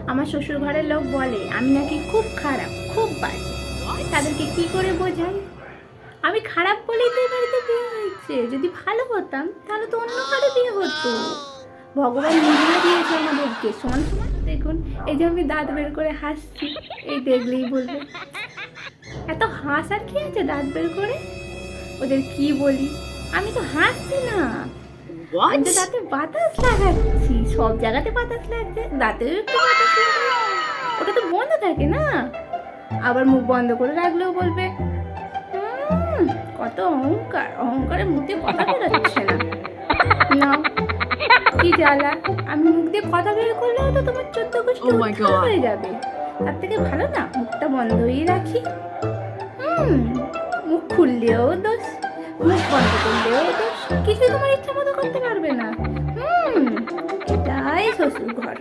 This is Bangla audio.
আমার শ্বশুর ঘরের লোক বলে আমি নাকি খুব খারাপ, খুব বাজে। তাদেরকে কি করে বোঝাই? আমি খারাপ বলেই তো এই বাড়িতে বিয়ে হয়েছে। যদি ভালো হতাম তাহলে তো অন্য কারো বিয়ে হতো। ভগবান নিজেরা দিয়েছে আমাদেরকে সমান সমান। দেখুন, এই যে আমি দাঁত বের করে হাসছি, এই দেখলেই বলবে এত হাসার কি আছে দাঁত বের করে? ওদের কি বলি? আমি তো হাসছি না, আমি তো দাঁতে বাতাস লাগাচ্ছি। সব জায়গাতে বাতাস লাগছে, দাঁতেও একটু বাতাস লাগাই। ওটা তো বন্ধ থাকে না। আবার মুখ বন্ধ করে রাখলেও বলবে "হুম, কত অহংকার, অহংকারে মুখ দিয়ে কথা বেরোচ্ছে না। না, কি জ্বালা, আমি মুখ দিয়ে কথা বের করলেও তো তোমার 14 গোষ্ঠী Oh my উদ্ধার God. হয়ে যাবে। তার থেকে ভালো না মুখটা বন্ধই রাখি। মুখ খুললেও দোষ, মুখ বন্ধ করলেও দোষ, কিছু তোমার ইচ্ছা মতো করতে পারবে না। এটাই শ্বশুর ঘর।